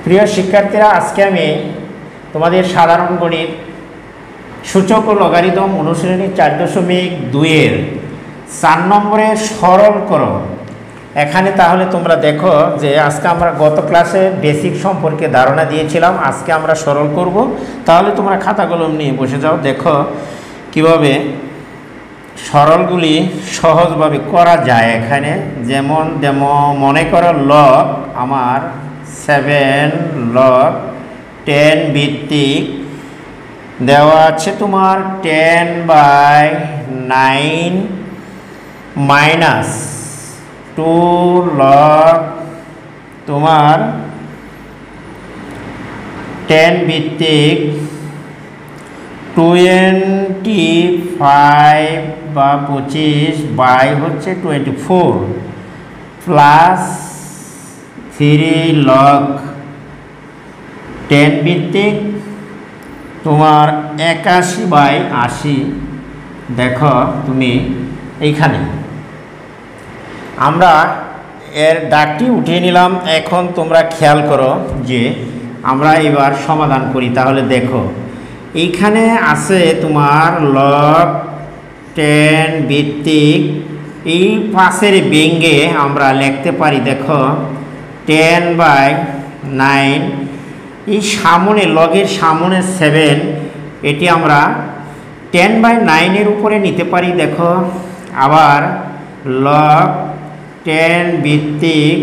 প্রিয় শিক্ষার্থীরা, আজকে আমি তোমাদের সাধারণ গণিত সূচক ও লগারিদম অনুশীলনী 4.2 4 নম্বরে সরল করো। এখানে তাহলে তোমরা দেখো যে আজকে আমরা গত ক্লাসে বেসিক সম্পর্কে ধারণা দিয়েছিলাম, আজকে আমরা সরল করব। তাহলে তোমরা খাতা কলম নিয়ে বসে যাও, দেখো কিভাবে সরলগুলি সহজভাবে করা যায়। এখানে যেমন মনে করো লগ আমার 7 লগ 10 ভিত্তিক দেওয়া আছে তোমার 10/9 মাইনাস 2 লগ তোমার 10 ভিত্তিক 25 বা 25 বাই হচ্ছে 24 প্লাস 3 লগ 10 ভিত্তিক তোমার 81/80। দেখো তুমি এইখানে আমরা এর দাগটি উঠিয়ে নিলাম। এখন তোমরা খেয়াল করো যে আমরা এবার সমাধান করি। তাহলে দেখো এইখানে আছে তোমার লগ 10 ভিত্তিক এই পাশের ব্যঙ্গে আমরা লিখতে পারি, দেখো 10/9 এই সামনে লগের সামনে 7, এটি আমরা 10/9 উপরে নিতে পারি। দেখো আবার লগ 10 ভিত্তিক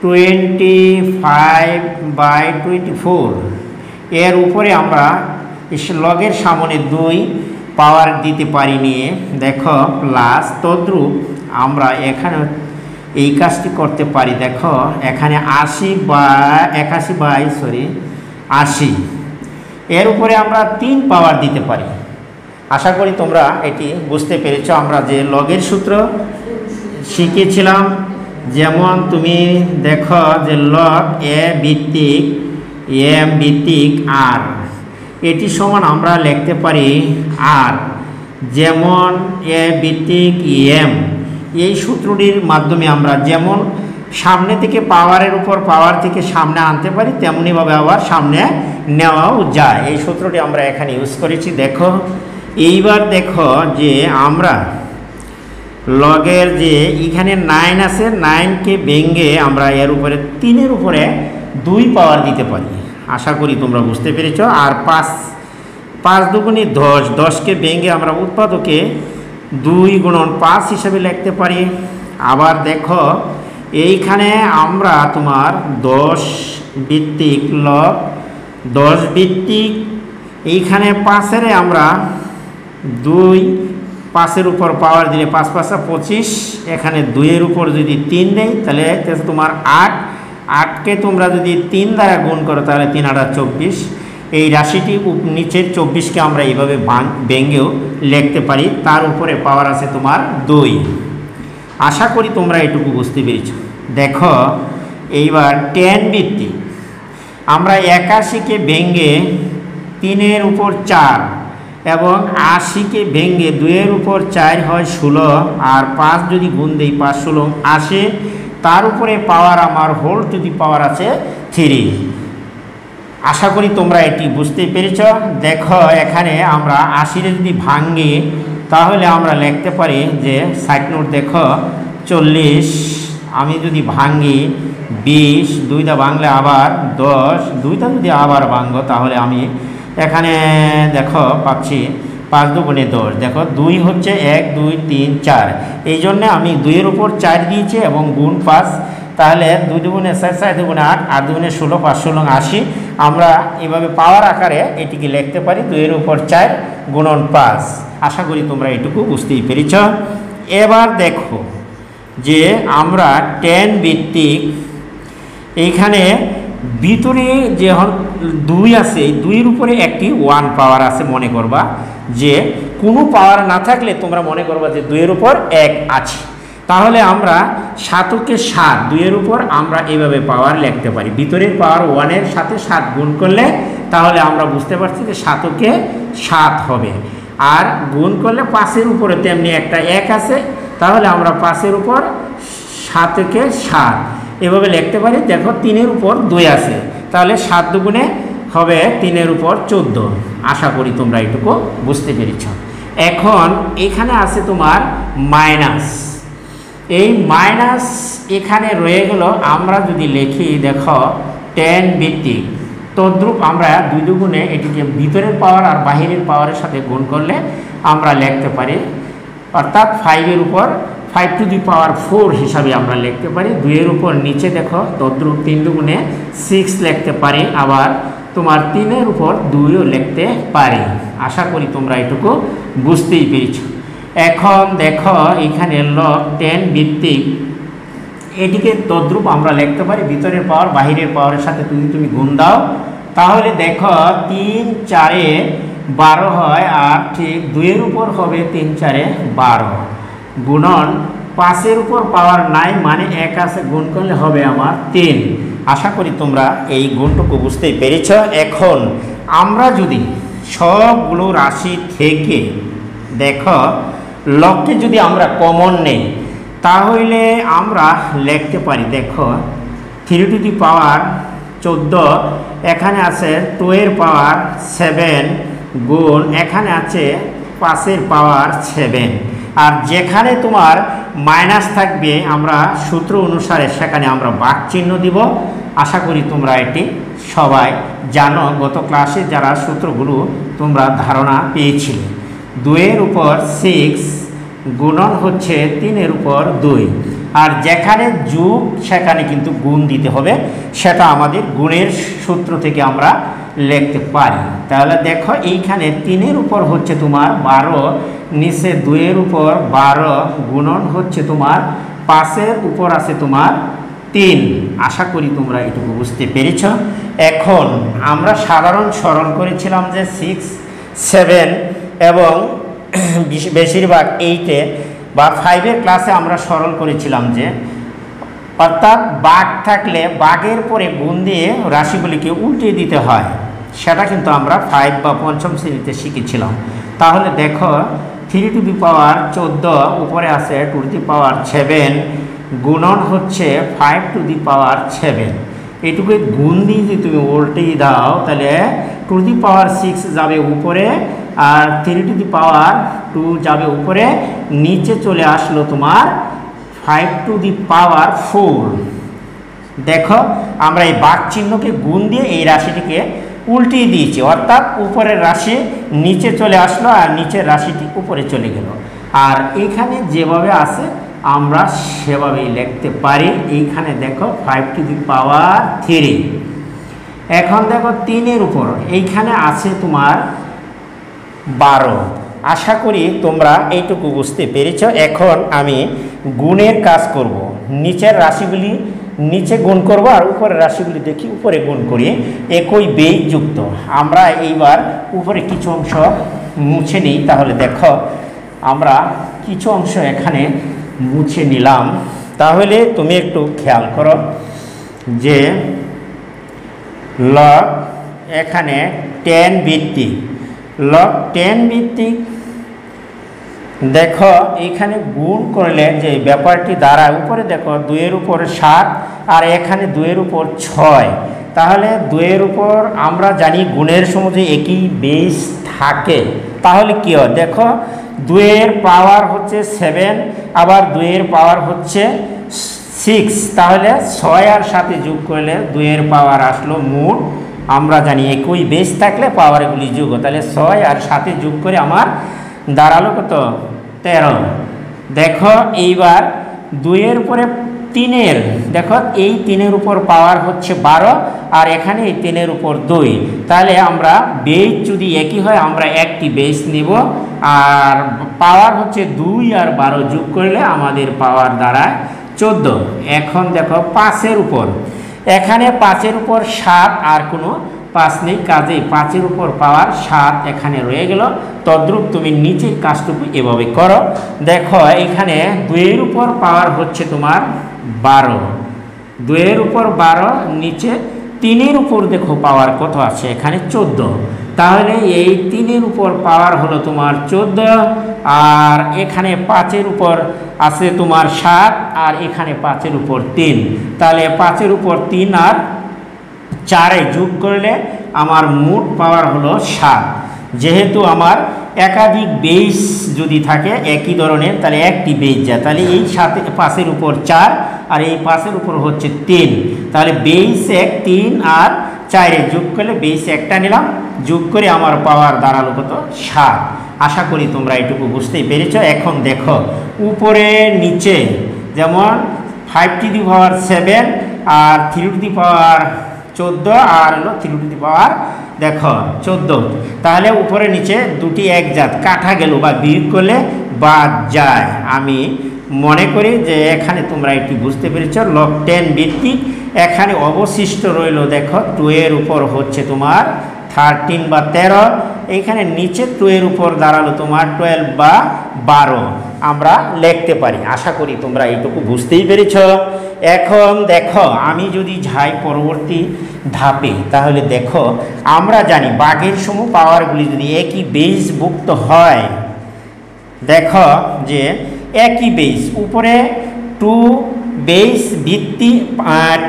25/24 এর উপরে আমরা লগের সামনে 2 পাওয়ার দিতে পারি নিয়ে দেখো প্লাস তদ্রূপ আমরা এখানে এই কাজটি করতে পারি। দেখো এখানে 80 এর উপরে আমরা 3 পাওয়ার দিতে পারি। আশা করি তোমরা এটি বুঝতে পেরেছ। আমরা যে লগের সূত্র শিখেছিলাম, যেমন তুমি দেখো যে লগ এ ভিত্তিক এম ভিত্তিক আর, এটি সমান আমরা লিখতে পারি আর, যেমন এ ভিত্তিক এম। এই সূত্রটির মাধ্যমে আমরা যেমন সামনে থেকে পাওয়ারের উপর পাওয়ার থেকে সামনে আনতে পারি, তেমনিভাবে আবার সামনে নেওয়াও যায়। এই সূত্রটি আমরা এখানে ইউজ করেছি। দেখো এইবার দেখো যে আমরা লগের যে এখানে 9 আছে, 9কে ভেঙে আমরা এর উপরে 3-এর উপরে 2 পাওয়ার দিতে পারি। আশা করি তোমরা বুঝতে পেরেছ। আর 5 দুগুণে 10, 10কে ভেঙে আমরা উৎপাদকে 2 গুণন 5 হিসাবে লিখতে পারি। আবার দেখো এইখানে আমরা তোমার 10 ভিত্তিক লগ 10 ভিত্তিক এইখানে 5-এর আমরা 2 5-এর উপর পাওয়ার দিলে 5 5 25, এখানে 2-এর উপর যদি 3 দেই তাহলে তোমার 8কে তোমরা যদি 3 দ্বারা গুণ করো তাহলে 3 8 24। এই রাশিটি নিচের 24কে আমরা এইভাবে ভেঙেও লিখতে পারি। তার উপরে পাওয়ার আছে তোমার 2। আশা করি তোমরা এটুকু বুঝতে পেরেছ। দেখো এইবার 10 ভিত্তিক আমরা 81কে ভেঙে 3-এর উপর 4 এবং 80কে ভেঙে 2-এর উপর 4 হয় 16, আর 5 যদি গুণ দেই 5 16 80, তার উপরে পাওয়ার আমার হোল টু দি পাওয়ার আছে 3। আশা করি তোমরা এটি বুঝতে পেরেছ। দেখো এখানে আমরা 80 যদি ভাঙি তাহলে আমরা লিখতে পারি যে 60 নোট দেখো 40, আমি যদি ভাঙি 20, 2টা ভাঙলে আবার 10, 2টা যদি আবার ভাঙবো তাহলে আমি এখানে দেখো পাচ্ছি 5 দুগুণে 10। দেখো 2 হচ্ছে 1 2 3 4, এই জন্যে আমি 2-এর উপর 4 দিয়েছি এবং গুণ 5, তাহলে 2 দুগুণে 4 4 দুগুণে 8 8 দুগুণে 16 5 16 80। আমরা এভাবে পাওয়ার আকারে এটিকে লিখতে পারি 2-এর উপর 4 গুণন 5। আশা করি তোমরা এটুকু বুঝতেই পেরেছ। এবার দেখো যে আমরা 10 ভিত্তিক এইখানে ভিতরে যে 2 আছে, 2-এর উপরে একটি 1 পাওয়ার আছে। মনে করবা যে কোনো পাওয়ার না থাকলে তোমরা মনে করবা যে 2-এর উপর 1 আছে, তাহলে আমরা 7কে 7 2-এর উপর আমরা এইভাবে পাওয়ার লিখতে পারি। ভিতরের পাওয়ার 1-এর সাথে 7 গুণ করলে তাহলে আমরা বুঝতে পারছি যে 7কে 7 হবে। আর গুণ করলে 5-এর উপরে তেমনি একটা 1 আছে, তাহলে আমরা 5-এর উপর 7কে 7 এভাবে লিখতে পারি। দেখো 3-এর উপর 2 আছে, তাহলে 7 দুগুণে হবে 3-এর উপর 14। আশা করি তোমরা এটুকু বুঝতে পেরেছ। এখন এখানে আছে তোমার মাইনাস, এই মাইনাস এখানে রয়ে গেল। আমরা যদি লিখি দেখো 10 ভিত্তিক, তদ্রূপ আমরা 2 দুগুণে এটিকে ভিতরের পাওয়ার আর বাহিরের পাওয়ারের সাথে গুণ করলে আমরা লিখতে পারি, অর্থাৎ 5-এর উপর 5 টু দি পাওয়ার 4 হিসাবে আমরা লিখতে পারি। 2-এর উপর নিচে দেখো তদ্রূপ 3 দুগুণে 6 লিখতে পারি, আবার তোমার 3-এর উপর 2ও লিখতে পারি। আশা করি তোমরা এটুকু বুঝতেই পেরেছ। এখন দেখো এখানে লগ 10 ভিত্তিক, এটিকে তদ্রূপ আমরা লিখতে পারি ভিতরের পাওয়ার বাহিরের পাওয়ারের সাথে যদি তুমি গুণ দাও, তাহলে দেখো 3 4-এ 12 হয়, আর ঠিক 2-এর উপর হবে 3 4-এ 12 গুণন 5-এর উপর পাওয়ার নাই, মানে 1 আছে, গুণ করলে হবে আমার 3। আশা করি তোমরা এই গুণটুকু বুঝতেই পেরেছ। এখন আমরা যদি সবগুলো রাশি থেকে দেখো লবকে যদি আমরা কমন নেই, তাহলে আমরা লিখতে পারি দেখো 3 টু দি পাওয়ার 14, এখানে আছে 2-এর পাওয়ার 7 গুণ এখানে আছে 5-এর পাওয়ার 7, আর যেখানে তোমার মাইনাস থাকবে আমরা সূত্র অনুসারে সেখানে আমরা ভাগ চিহ্ন দিব। আশা করি তোমরা এটি সবাই জানো, গত ক্লাসে যারা সূত্রগুলো তোমরা ধারণা পেয়েছিলে। 2-এর উপর 6 গুণন হচ্ছে 3-এর উপর 2, আর যেখানে যোগ সেখানে কিন্তু গুণ দিতে হবে, সেটা আমাদের গুণের সূত্র থেকে আমরা লিখতে পারি। তাহলে দেখো এইখানে 3-এর উপর হচ্ছে তোমার 12, নিচে 2-এর উপর 12 গুণন হচ্ছে তোমার 5-এর উপর আছে তোমার 3। আশা করি তোমরা এটুকু বুঝতে পেরেছ। এখন আমরা সাধারণ সরল করেছিলাম যে 6 7 এবং বেশিরভাগ 8-এ বা 5-এর ক্লাসে আমরা সরল করেছিলাম যে, অর্থাৎ ভাগ থাকলে ভাগের পরে গুণ দিয়ে রাশিগুলিকে উল্টিয়ে দিতে হয়, সেটা কিন্তু আমরা 5 বা 5ম শ্রেণীতে শিখেছিলাম। তাহলে দেখো 3 টু দি পাওয়ার 14 উপরে আছে 2 টু দি পাওয়ার 7 গুণন হচ্ছে 5 টু দি পাওয়ার 7, এটুকু গুণ দিয়ে যদি তুমি উল্টিয়ে দাও তাহলে 2 টু দি পাওয়ার 6 যাবে উপরে, আর 3 টু দি পাওয়ার 2 যাবে উপরে, নিচে চলে আসলো তোমার 5 টু দি পাওয়ার 4। দেখো আমরা এই ভাগ চিহ্নকে গুণ দিয়ে এই রাশিটিকে উল্টিয়ে দিয়েছি, অর্থাৎ উপরের রাশি নিচে চলে আসলো আর নিচের রাশিটি উপরে চলে গেল। আর এইখানে যেভাবে আছে আমরা সেভাবেই লিখতে পারি। এইখানে দেখো 5 টু দি পাওয়ার 3। এখন দেখো 3-এর উপর এইখানে আছে তোমার 12। আশা করি তোমরা এইটুকু বুঝতে পেরেছ। এখন আমি গুণের কাজ করব, নিচের রাশিগুলি নিচে গুণ করব আর উপরের রাশিগুলি দেখি উপরে গুণ করি, একই বেগ যুক্ত। আমরা এইবার উপরে কিছু অংশ মুছে নিই। তাহলে দেখো আমরা কিছু অংশ এখানে মুছে নিলাম। তাহলে তুমি একটু খেয়াল করো যে লগ এখানে 10 ভিত্তিক, লগ 10 ভিত্তিক দেখো এইখানে গুণ করলে যে ব্যাপারটি দাঁড়ায়, উপরে দেখো 2-এর উপর 7 আর এখানে 2-এর উপর 6, তাহলে 2-এর উপর আমরা জানি গুণের সময় যে একই বেস থাকে। তাহলে কি হয় দেখো 2-এর পাওয়ার হচ্ছে 7, আবার 2-এর পাওয়ার হচ্ছে 6, তাহলে 6 আর 7 যোগ করলে 2-এর পাওয়ার আসলো মোট। আমরা জানি একই বেস থাকলে পাওয়ারগুলি যোগ, তাহলে 6 আর 7 যোগ করে আমার দাঁড়ালো কত 13। দেখো এইবার 2-এর উপরে 3-এর, দেখো এই 3-এর উপর পাওয়ার হচ্ছে 12 আর এখানে এই 3-এর উপর 2, তাহলে আমরা বেস যদি একই হয় আমরা একটি বেস নিব, আর পাওয়ার হচ্ছে 2 আর 12 যোগ করলে আমাদের পাওয়ার দাঁড়ায় 14। এখন দেখো 5-এর উপর, এখানে 5-এর উপর 7 আর কোনো 5 নেই, কাজেই 5-এর উপর পাওয়ার 7 এখানে রয়ে গেল। তদ্রূপ তুমি নিচের কাজটুকু এভাবে করো। দেখো এখানে 2-এর উপর পাওয়ার হচ্ছে তোমার 12, 2-এর উপর 12, নিচে 3-এর উপর দেখো পাওয়ার কত আছে এখানে 14, তাহলে এই 3-এর উপর পাওয়ার হলো তোমার 14, আর এখানে 5-এর উপর আছে তোমার 7 আর এখানে 5-এর উপর 3, তাহলে 5-এর উপর 3 আর 4 যোগ করলে আমার মোট পাওয়ার হলো 7। যেহেতু আমার একাধিক বেস যদি থাকে একই ধরনের, তাহলে একটি বেস যায়, তাহলে এই 5-এর উপর 4 আর এই 5-এর উপর হচ্ছে 3, তাহলে বেস 1 3 আর 4 যোগ করলে বেস একটা নিলাম, যোগ করে আমার পাওয়ার দাঁড়ালো কত 7। আশা করি তোমরা এটুকু বুঝতেই পেরেছ। এখন দেখো উপরে নিচে, যেমন 5 to the power 7 R 3 to the পাওয়ার 14 আর হলো 3 টু দি পাওয়ার দেখো 14, তাহলে উপরে নিচে দুটি এক জাত কাটা গেল বা বিয়োগ করলে বাদ যায়। আমি মনে করি যে এখানে তোমরা এটি বুঝতে পেরেছ। লগ 10 ভিত্তিক এখানে অবশিষ্ট রইল দেখো 2 এর উপর হচ্ছে তোমার 13 বা 13, এইখানে নিচে 2 এর উপর দাঁড়ালো তোমার 12 বা 12 আমরা লিখতে পারি। আশা করি তোমরা এইটুকু বুঝতেই পেরেছ। এখন দেখো আমি যদি যাই পরবর্তী ধাপে, তাহলে দেখো আমরা জানি ভাগের সমূহ পাওয়ারগুলি যদি একই বেসভুক্ত হয়, দেখো যে একই বেস উপরে 2 বেস ভিত্তি,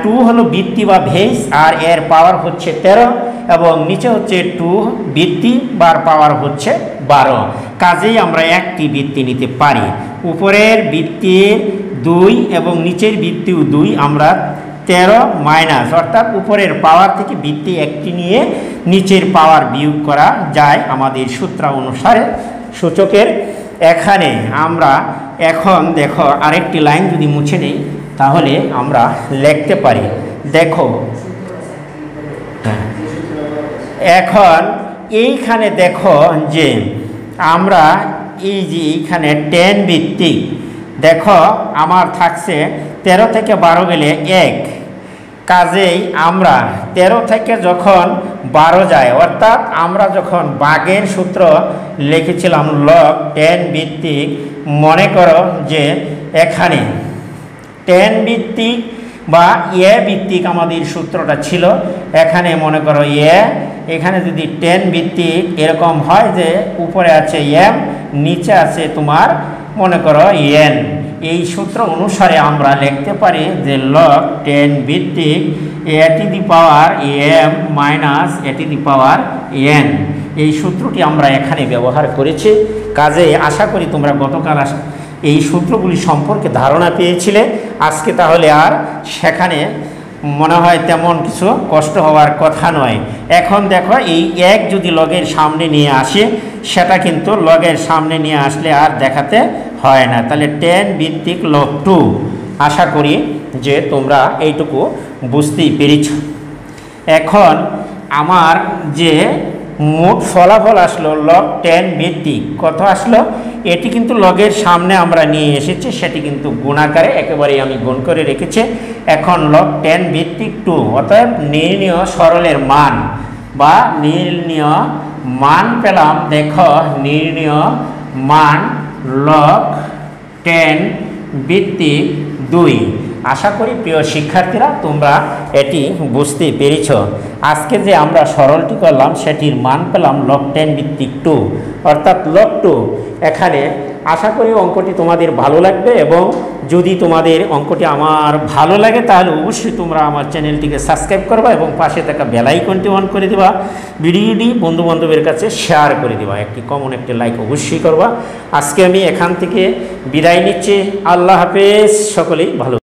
2 হলো ভিত্তি বা বেস আর এর পাওয়ার হচ্ছে 13 এবং নিচে হচ্ছে 2 ভিত্তি বা পাওয়ার হচ্ছে 12, কাজেই আমরা একটি ভিত্তি নিতে পারি। উপরের ভিত্তির 2 এবং নিচের ভিত্তিও 2, আমরা 13 মাইনাস অর্থাৎ উপরের পাওয়ার থেকে ভিত্তি একটি নিয়ে নিচের পাওয়ার বিয়োগ করা যায় আমাদের সূত্র অনুসারে সূচকের। এখানে আমরা এখন দেখো আরেকটি লাইন যদি মুছে নেই তাহলে আমরা লিখতে পারি। দেখো এখন এইখানে দেখো যে আমরা এই যে এইখানে 10 ভিত্তিক দেখো আমার থাকছে 13 থেকে 12 গেলে 1, কাজেই আমরা 13 থেকে যখন 12 যায় অর্থাৎ আমরা যখন ভাগের সূত্র লিখেছিলাম লগ 10 ভিত্তিক, মনে করো যে এখানে 10 ভিত্তিক বা ভিত্তিক আমাদের সূত্রটা ছিল। এখানে মনে করো এখানে যদি 10 ভিত্তিক এরকম হয় যে উপরে আছে m, নিচে আছে তোমার মনে করো n, এই সূত্র অনুসারে আমরা লিখতে পারি যে লগ 10 ভিত্তিক a to the power m minus a to the power n, এই সূত্রটি আমরা এখানে ব্যবহার করেছি। কাজে আশা করি তোমরা গতকাল এই সূত্রগুলি সম্পর্কে ধারণা পেয়েছিলে। আজকে তাহলে আর সেখানে মনে হয় তেমন কিছু কষ্ট হওয়ার কথা নয়। এখন দেখো এই 1 যদি লগের সামনে নিয়ে আসে, সেটা কিন্তু লগের সামনে নিয়ে আসলে আর দেখাতে হয় না। তাহলে 10 ভিত্তিক লগ 2, আশা করি যে তোমরা এইটুকু বুঝতেই পেরেছ। এখন আমার যে মোট ফলাফল আসলো লগ 10 ভিত্তিক কত আসলো, এটি কিন্তু লগের সামনে আমরা নিয়ে এসেছি, সেটি কিন্তু গুণাকারে একেবারে আমি গুণ করে রেখেছি। এখন লগ 10 ভিত্তিক 2 অর্থাৎ নির্ণীয় সরলের মান বা নির্ণীয় মান পেলাম। দেখো নির্ণীয় মান লগ 10 ভিত্তিক 2। আশা করি প্রিয় শিক্ষার্থীরা তোমরা এটি বুঝতে পেরেছ। আজকে যে আমরা সরলটি করলাম সেটির মান পেলাম লগ 10 ভিত্তিক 2 অর্থাৎ লগ 2। এখানে আশা করি অঙ্কটি তোমাদের ভালো লাগবে, এবং যদি তোমাদের অঙ্কটি আমার ভালো লাগে তাহলে অবশ্যই তোমরা আমার চ্যানেলটিকে সাবস্ক্রাইব করবা এবং পাশে থাকা বেল আইকনটি অন করে দেবা, ভিডিওটি বন্ধুবান্ধবের কাছে শেয়ার করে দেবা, একটি কমন একটি লাইক অবশ্যই করবা। আজকে আমি এখান থেকে বিদায় নিচ্ছি। আল্লাহ হাফেজ, সকলেই ভালো।